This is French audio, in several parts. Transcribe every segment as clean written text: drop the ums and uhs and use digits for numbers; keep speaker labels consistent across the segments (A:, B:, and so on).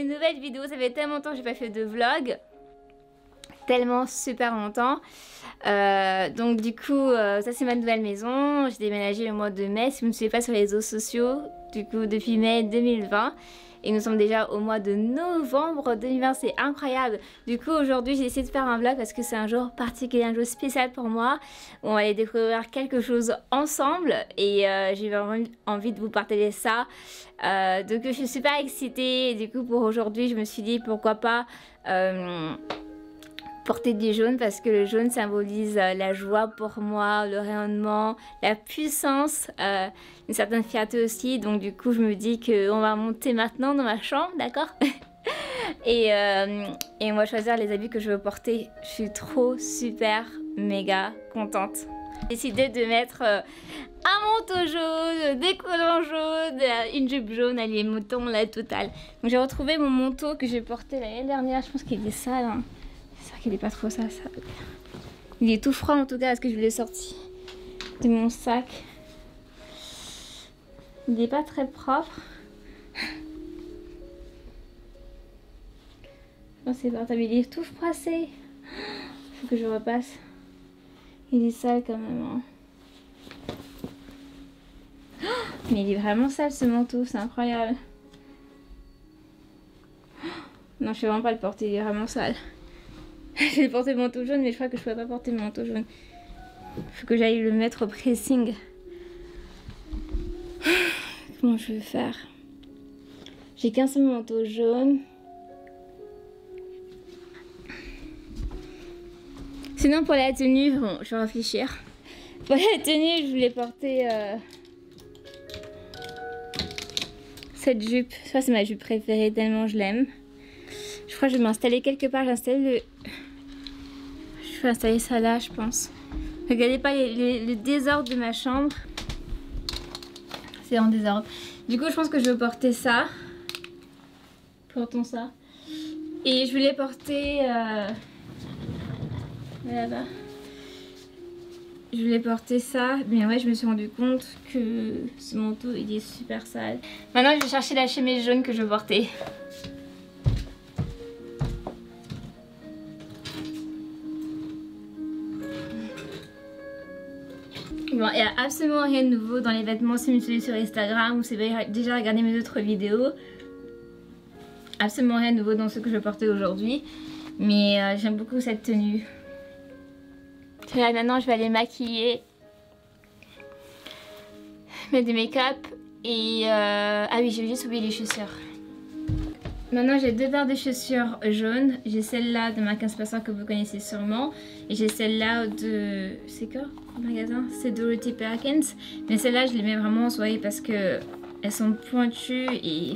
A: une nouvelle vidéo. Ça fait tellement longtemps que j'ai pas fait de vlog. Tellement super longtemps. Donc du coup, ça c'est ma nouvelle maison. J'ai déménagé le mois de mai. Si vous ne me suivez pas sur les réseaux sociaux, du coup depuis mai 2020. Et nous sommes déjà au mois de novembre 2020, c'est incroyable. Du coup aujourd'hui j'ai décidé de faire un vlog parce que c'est un jour particulier, un jour spécial pour moi. Où on va aller découvrir quelque chose ensemble et j'ai vraiment envie de vous partager ça. Donc je suis super excitée et du coup pour aujourd'hui je me suis dit pourquoi pas porter du jaune parce que le jaune symbolise la joie pour moi, le rayonnement, la puissance, une certaine fierté aussi. Donc du coup je me dis qu'on va monter maintenant dans ma chambre, d'accord? et on va choisir les habits que je veux porter. Je suis trop super méga contente. J'ai décidé de mettre un manteau jaune, des collants jaunes, une jupe jaune, les moutons, la totale. Donc j'ai retrouvé mon manteau que j'ai porté l'année dernière, je pense qu'il est sale hein. Qu'il est pas trop ça. Il est tout froid en tout cas parce que je l'ai sorti de mon sac. Il est pas très propre. Oh, c'est portable, il est tout froissé. Faut que je repasse. Il est sale quand même. Hein. Mais il est vraiment sale ce manteau, c'est incroyable. Non, je vais vraiment pas le porter, il est vraiment sale. Je vais porter le manteau jaune mais je crois que je ne pourrais pas porter le manteau jaune. Faut que j'aille le mettre au pressing. Comment je vais faire? J'ai qu'un seul manteau jaune. Sinon pour la tenue, bon je vais réfléchir. Pour la tenue je voulais porter cette jupe. Ça c'est ma jupe préférée tellement je l'aime. Je crois que je vais m'installer quelque part. J'ai installé le... Je vais installer ça là, je pense. Regardez pas le désordre de ma chambre. C'est en désordre. Du coup, je pense que je vais porter ça. Portons ça. Et je voulais porter... là-bas. Je voulais porter ça. Mais ouais, je me suis rendu compte que ce manteau, il est super sale. Maintenant, je vais chercher la chemise jaune que je veux porter. Bon, il n'y a absolument rien de nouveau dans les vêtements si vous me suivez sur Instagram ou si vous avez déjà regardé mes autres vidéos. Absolument rien de nouveau dans ce que je vais porter aujourd'hui. Mais j'aime beaucoup cette tenue. Là, maintenant, je vais aller maquiller. Mettre du make-up. Et ah oui, j'ai juste oublié les chaussures. Maintenant j'ai deux paires de chaussures jaunes. J'ai celle-là de marque Inspiration que vous connaissez sûrement. Et j'ai celle-là de... C'est quoi le magasin? C'est Dorothy Perkins. Mais celle-là je les mets vraiment en soirée parce que elles sont pointues et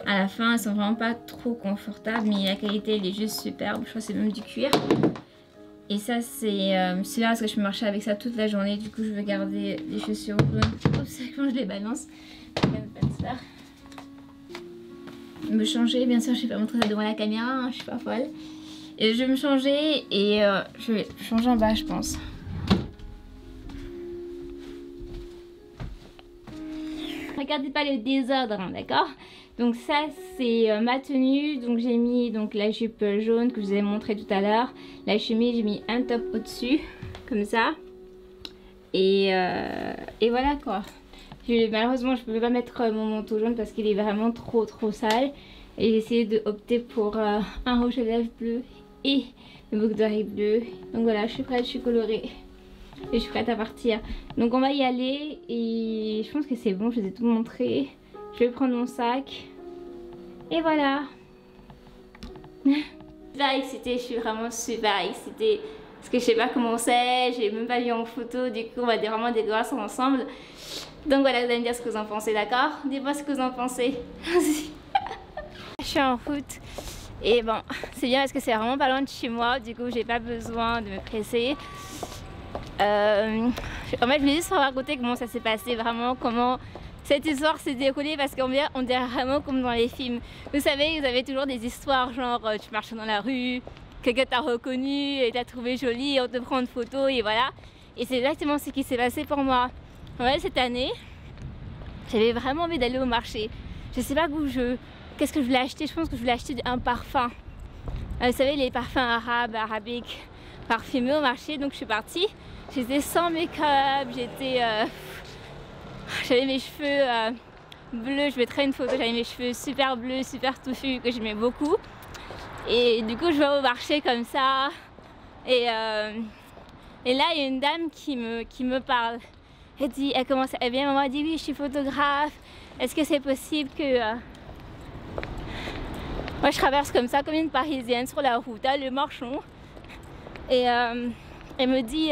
A: à la fin elles sont vraiment pas trop confortables. Mais la qualité elle est juste superbe. Je crois que c'est même du cuir. Et ça c'est celui-là parce que je peux marcher avec ça toute la journée. Du coup je veux garder les chaussures jaunes. Oups, quand je les balance. Me changer, bien sûr je vais pas montrer ça devant la caméra, hein, je suis pas folle. Et je vais me changer et je vais changer en bas je pense. Regardez pas le désordre, hein, d'accord? Donc ça c'est ma tenue, donc j'ai mis donc la jupe jaune que je vous ai montré tout à l'heure. La chemise j'ai mis un top au-dessus, comme ça. Et voilà quoi. Malheureusement je ne pouvais pas mettre mon manteau jaune parce qu'il est vraiment trop sale. Et j'ai essayé d'opter pour un rouge à lèvres bleu et une boucle d'oreille bleue. Donc voilà, je suis prête, je suis colorée. Et je suis prête à partir. Donc on va y aller et je pense que c'est bon, je vous ai tout montré. Je vais prendre mon sac. Et voilà. Super excitée, je suis vraiment super excitée. Parce que je sais pas comment c'est, j'ai même pas vu en photo. Du coup on va vraiment découvrir ça ensemble. Donc voilà, vous allez me dire ce que vous en pensez, d'accord? Dites-moi ce que vous en pensez. Je suis en route et bon, c'est bien parce que c'est vraiment pas loin de chez moi. Du coup, j'ai pas besoin de me presser. En fait, je voulais juste vous raconter comment ça s'est passé, vraiment comment cette histoire s'est déroulée parce qu'on dirait vraiment comme dans les films. Vous savez, vous avez toujours des histoires genre tu marches dans la rue, quelqu'un t'a reconnu et t'a trouvé jolie, on te prend une photo et voilà. Et c'est exactement ce qui s'est passé pour moi. Ouais, cette année, j'avais vraiment envie d'aller au marché. Je sais pas où qu'est-ce que je voulais acheter? Je pense que je voulais acheter un parfum. Vous savez, les parfums arabes, arabiques, parfumés au marché. Donc je suis partie. J'étais sans make-up, j'avais mes cheveux bleus. Je mettrai une photo. J'avais mes cheveux super bleus, super touffus que j'aimais beaucoup. Et du coup, je vais au marché comme ça. Et là, il y a une dame qui me parle. Elle vient, maman, elle dit oui, je suis photographe. Est-ce que c'est possible que moi je traverse comme ça, comme une Parisienne sur la route, hein, le marchon. Et elle me dit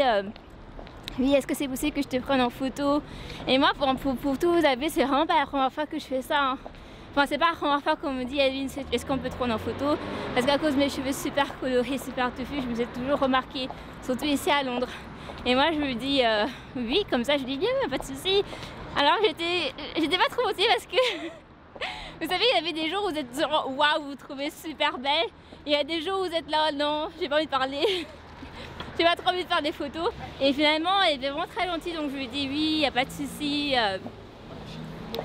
A: oui, est-ce que c'est possible que je te prenne en photo? Et moi, pour tout vous savez, c'est vraiment pas la première fois que je fais ça. Hein. Enfin, c'est pas la première fois qu'on me dit Edwin, est-ce qu'on peut te prendre en photo? Parce qu'à cause de mes cheveux super colorés, super touffus, je me suis toujours remarqué, surtout ici à Londres. Et moi, je me dis oui, comme ça, je dis bien, pas de souci. Alors, j'étais pas trop motivée parce que vous savez, il y avait des jours où vous êtes genre waouh, vous vous trouvez super belle. Il y a des jours où vous êtes là, non, j'ai pas envie de parler. J'ai pas trop envie de faire des photos. Et finalement, elle était vraiment très gentille, donc je lui dis oui, y a pas de souci.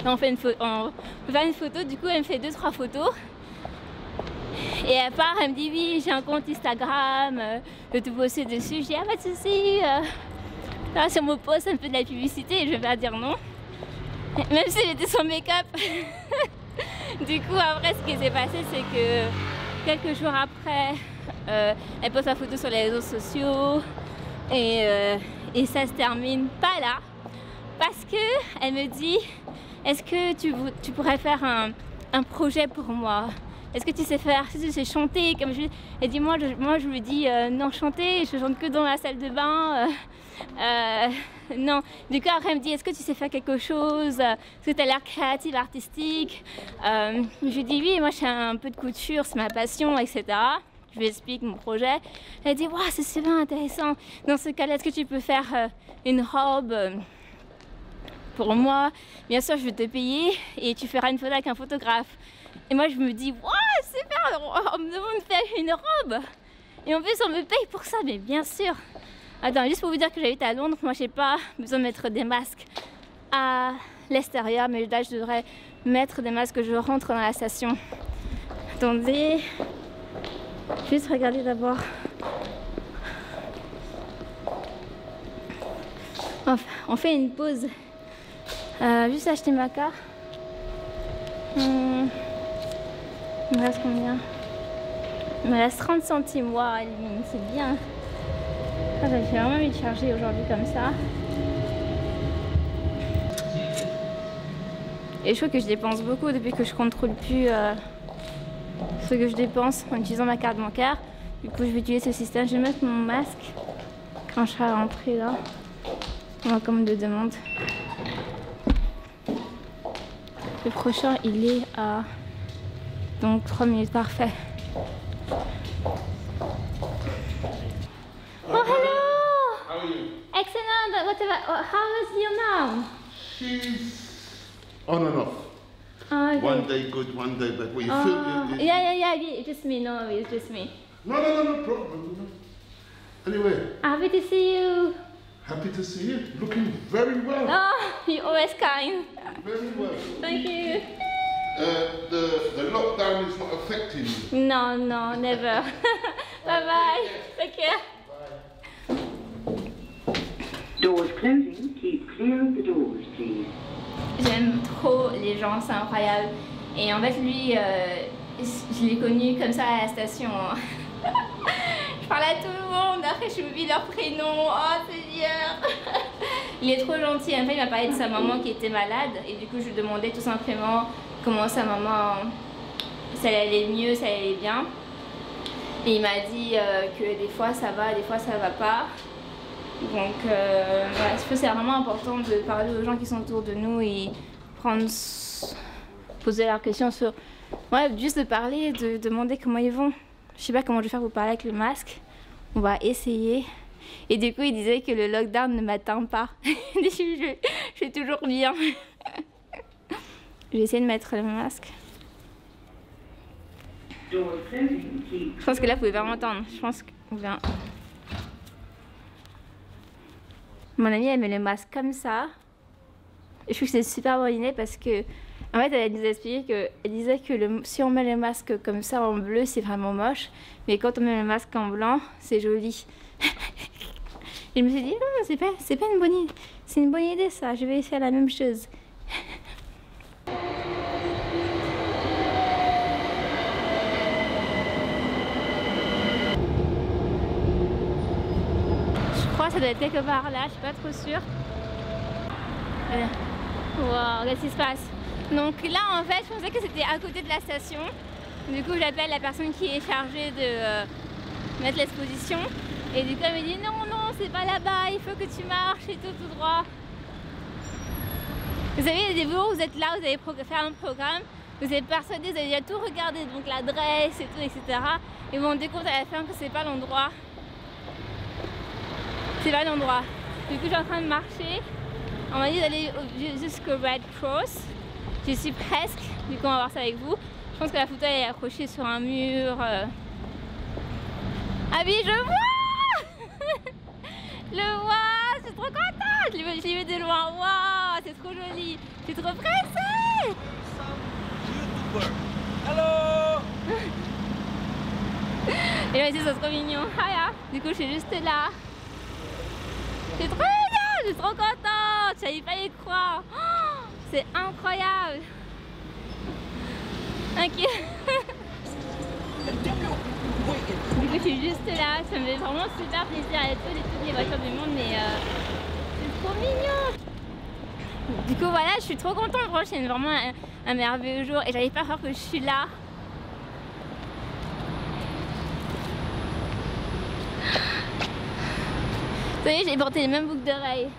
A: On peut faire une photo. Du coup, elle me fait 2-3 photos. Et à part, elle me dit oui, j'ai un compte Instagram, je vais te poster dessus. Je dis ah, pas de souci. Là, sur mon post, ça me fait de la publicité et je vais pas dire non. Même si j'étais sans make-up. Du coup, après, ce qui s'est passé, c'est que quelques jours après, elle poste la photo sur les réseaux sociaux et ça se termine pas là parce que elle me dit est-ce que tu pourrais faire un projet pour moi? Est-ce que tu sais faire, si tu sais chanter comme je... Elle dit moi je lui dis non, chanter, je chante que dans la salle de bain. Non, du coup après elle me dit est-ce que tu sais faire quelque chose, est-ce que tu as l'air créative, artistique? Je lui dis oui, moi je fais un peu de couture, c'est ma passion, etc. Je lui explique mon projet. Elle dit waouh, c'est super intéressant. Dans ce cas-là, est-ce que tu peux faire une robe pour moi? Bien sûr, je vais te payer et tu feras une photo avec un photographe. Et moi je me dis waouh, super, on me demande de faire une robe et en plus on me paye pour ça, mais bien sûr. Attends, juste pour vous dire que j'habite à Londres, moi j'ai pas besoin de mettre des masques à l'extérieur, mais là je devrais mettre des masques que je rentre dans la station. Attendez, juste regarder d'abord. Enfin, on fait une pause. Juste acheter ma carte. Il me reste combien? Il me reste 30 centimes. Waouh, c'est bien. Ah, j'ai vraiment envie de charger aujourd'hui comme ça. Et je trouve que je dépense beaucoup depuis que je contrôle plus ce que je dépense en utilisant ma carte bancaire. Du coup, je vais utiliser ce système. Je vais mettre mon masque quand je serai rentrée là. On va comme de demande. Le prochain, il est à donc 3 minutes, parfait. Oh, hello!
B: How are you?
A: Excellent. How is your mom?
B: She's on and off.
A: Oh, okay.
B: One day good, one day bad. Well, you feel it.
A: Yeah. Just me. No, it's just me.
B: No problem. Anyway,
A: Happy to see you.
B: happy to see you. Looking very well.
A: Oh, you're always kind.
B: Very well.
A: Thank you.
B: The lockdown is not affecting you.
A: No, never. Bye. Take care.
C: Doors closing. Keep clear of the doors, please.
A: J'aime trop les gens, c'est incroyable. Et en fait, lui, je l'ai connu comme ça à la station. Je parlais à tout le monde, après je oublie leur prénom. Oh, c'est bien. Il est trop gentil. En fait, il m'a parlé de sa maman qui était malade. Et du coup, je lui demandais tout simplement comment sa maman, ça allait mieux, ça allait bien. Et il m'a dit que des fois ça va, des fois ça va pas. Donc voilà, je pense que c'est vraiment important de parler aux gens qui sont autour de nous et poser leurs questions sur... Ouais, juste de parler, de demander comment ils vont. Je sais pas comment je vais faire pour parler avec le masque. On va essayer. Et du coup, il disait que le lockdown ne m'atteint pas. je suis toujours bien. Je vais essayer de mettre le masque. Je pense que là, vous pouvez pas m'entendre. Je pense qu'on vient... Mon amie, elle met le masque comme ça. Et je trouve que c'est super bonne idée parce que En fait, elle nous a expliqué qu'elle disait que si on met le masque comme ça en bleu, c'est vraiment moche. Mais quand on met le masque en blanc, c'est joli. Et je me suis dit, non, c'est pas une bonne idée. C'est une bonne idée ça, je vais faire la même chose. Je crois que ça doit être quelque part là, je suis pas trop sûre. Wow, qu'est-ce qui se passe? Donc là en fait je pensais que c'était à côté de la station. Du coup j'appelle la personne qui est chargée de mettre l'exposition. Et du coup elle me dit non c'est pas là-bas, il faut que tu marches et tout droit. Vous savez, il y a des jours où vous êtes là, vous allez faire un programme, vous êtes persuadé, vous avez déjà tout regardé, donc l'adresse et tout, etc. Et vous vous rendez compte à la fin que c'est pas l'endroit. C'est pas l'endroit. Du coup je suis en train de marcher. On m'a dit d'aller jusqu'au Red Cross. J'y suis presque, du coup on va voir ça avec vous. Je pense que la photo est accrochée sur un mur. Ah oui, je vois. Le vois, je suis trop contente. Je l'ai vu de loin, waouh, c'est trop joli. Je suis trop pressée.
D: Hello.
A: Et là, c'est trop mignon. Hiya. Du coup je suis juste là. C'est trop bien, je suis trop contente. J'arrive pas à y croire. Oh, c'est incroyable. Ok. Du coup je suis juste là, ça me fait vraiment super plaisir. Il y a toutes les voitures du monde, mais c'est trop mignon. Du coup voilà, je suis trop contente. Franchement c'est vraiment un merveilleux jour et j'arrive pas à croire que je suis là. Vous savez, j'ai porté les mêmes boucles d'oreilles.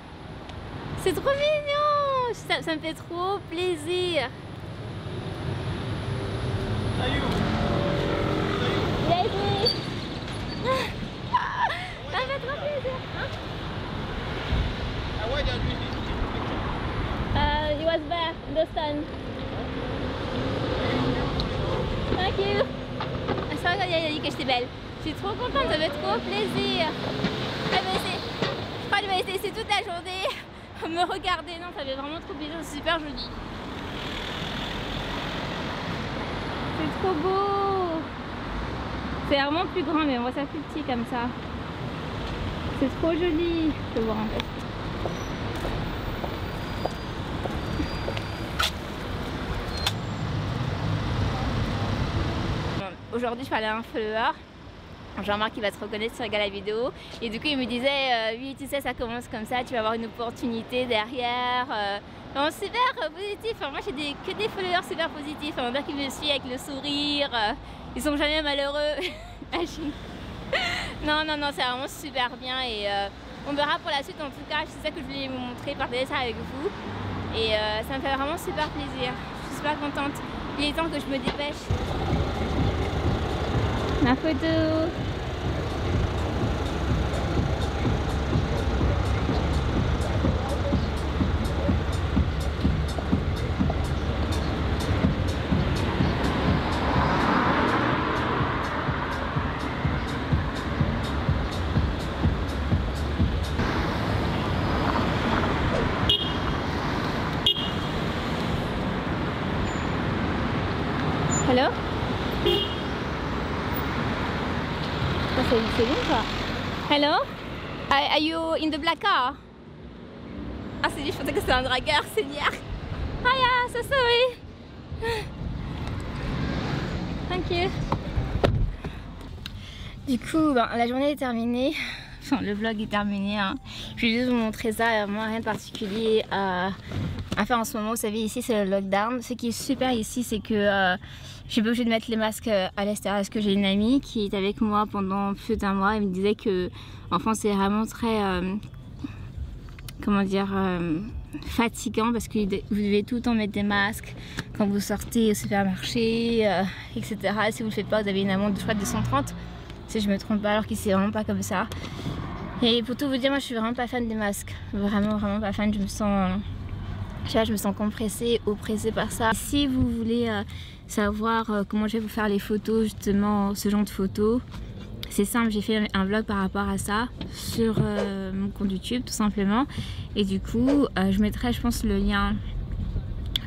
A: C'est trop mignon. Ça me fait trop plaisir. Ça me fait trop plaisir. It was there in the sun. Thank you. Ça va, il a dit que j'étais belle. Je suis trop contente, ça me fait trop plaisir. Je crois qu'elle va essayer toute la journée me regarder. Non, ça fait vraiment trop plaisir, c'est super joli. C'est trop beau. C'est vraiment plus grand, mais on voit ça plus petit comme ça. C'est trop joli. Je peux voir en fait. Aujourd'hui, je parlais à un follower. Jean-Marc il va se reconnaître si il regarde la vidéo et du coup il me disait oui tu sais ça commence comme ça, tu vas avoir une opportunité derrière, super positif. Enfin, moi j'ai que des followers super positifs, on dirait qu'ils me suivent avec le sourire, ils sont jamais malheureux. non c'est vraiment super bien et on verra pour la suite. En tout cas c'est ça que je voulais vous montrer, partager ça avec vous et ça me fait vraiment super plaisir, je suis super contente. Il est temps que je me dépêche. Ma photo. Hello? C'est bon quoi. Hello? Are you in the black car? Ah c'est lui, je pensais que c'était un dragueur, Seigneur. Hiya, so sorry. Thank you. Du coup, la journée est terminée. Enfin, le vlog est terminé. Hein. Je vais juste vous montrer ça. Moi, rien de particulier à faire en ce moment. Vous savez, ici c'est le lockdown. Ce qui est super ici, c'est que je suis pas obligée de mettre les masques à l'extérieur parce que j'ai une amie qui est avec moi pendant plus d'un mois. Elle me disait que en France c'est vraiment très comment dire fatigant parce que vous devez tout le temps mettre des masques quand vous sortez au supermarché, etc. Si vous le faites pas, vous avez une amende de 230 si je me trompe pas, alors qu'ici c'est vraiment pas comme ça. Et pour tout vous dire, moi je suis vraiment pas fan des masques, vraiment pas fan. Je me sens compressée, oppressée par ça. Si vous voulez savoir comment je vais vous faire les photos, justement ce genre de photos, c'est simple, j'ai fait un vlog par rapport à ça sur mon compte YouTube tout simplement. Et du coup je mettrai je pense le lien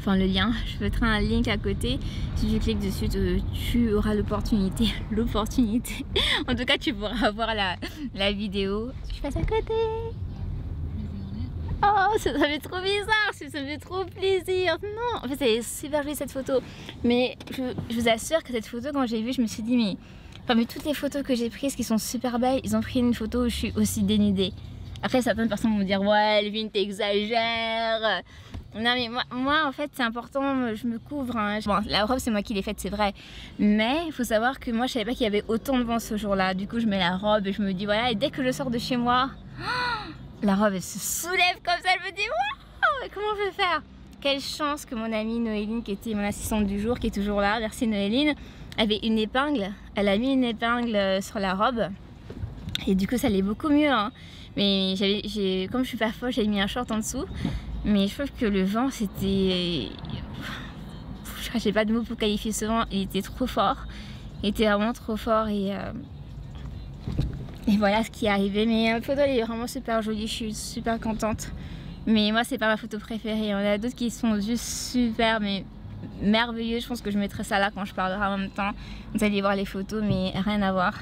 A: enfin le lien, je mettrai un link à côté. Si tu cliques dessus, tu auras l'opportunité, en tout cas tu pourras voir la vidéo. Je passe à côté. Oh, ça fait trop bizarre, ça fait trop plaisir. Non, en fait c'est super joli cette photo. Mais je vous assure que cette photo, quand j'ai vu, je me suis dit mais... Enfin, mais toutes les photos que j'ai prises qui sont super belles, ils ont pris une photo où je suis aussi dénudée. Après certaines personnes vont me dire ouais Elvin t'exagères. Non mais moi en fait c'est important, je me couvre hein. Bon, la robe c'est moi qui l'ai faite c'est vrai. Mais il faut savoir que moi je savais pas qu'il y avait autant de vent ce jour là. Du coup je mets la robe et je me dis voilà, et dès que je sors de chez moi, la robe elle se soulève comme ça, elle me dit waouh, comment je vais faire? Quelle chance que mon amie Noéline qui était mon assistante du jour, qui est toujours là, merci Noéline, avait une épingle. Elle a mis une épingle sur la robe. Et du coup ça allait beaucoup mieux hein. Mais comme je suis pas folle, j'avais mis un short en dessous. Mais je trouve que le vent c'était... Je sais pas de mots pour qualifier ce vent, il était trop fort. Il était vraiment trop fort et voilà ce qui est arrivé. Mais la photo elle est vraiment super jolie, je suis super contente. Mais moi c'est pas ma photo préférée, on a d'autres qui sont juste super mais merveilleux. Je pense que je mettrai ça là quand je parlerai en même temps. Vous allez voir les photos mais rien à voir.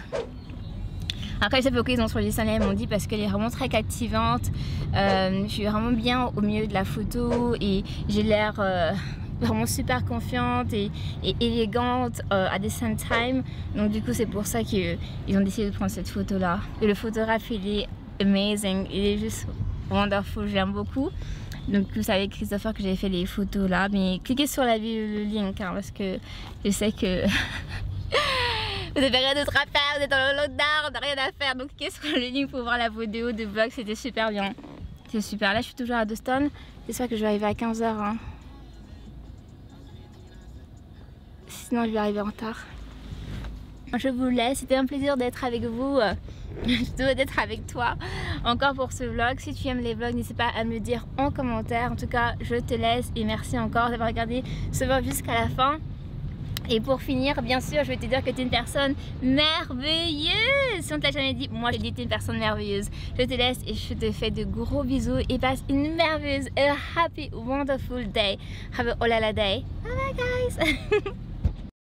A: Après je sais pas qu'ils ont choisi ça, ils m'ont dit parce qu'elle est vraiment très captivante. Je suis vraiment bien au milieu de la photo et j'ai l'air vraiment super confiante et élégante at the same time. Donc du coup c'est pour ça qu'ils ont décidé de prendre cette photo là. Et le photographe il est amazing, il est juste wonderful, j'aime beaucoup. Donc vous savez Christopher que j'avais fait les photos là, mais cliquez sur le link hein, parce que je sais que vous n'avez rien d'autre à faire, vous êtes dans le lockdown, on n'a rien à faire. Donc cliquez sur le link pour voir la vidéo de vlog, c'était super bien. C'est super, là je suis toujours à Boston, j'espère que je vais arriver à 15h. Hein. Sinon je vais arriver en retard. Je vous laisse, c'était un plaisir d'être avec vous, d'être avec toi encore pour ce vlog. Si tu aimes les vlogs, n'hésite pas à me le dire en commentaire. En tout cas, je te laisse et merci encore d'avoir regardé ce vlog jusqu'à la fin. Et pour finir, bien sûr, je vais te dire que tu es une personne merveilleuse. Si on ne t'a jamais dit, moi je dis que tu es une personne merveilleuse. Je te laisse et je te fais de gros bisous et passe une merveilleuse, a happy, wonderful day. Have a olala day. Bye bye guys.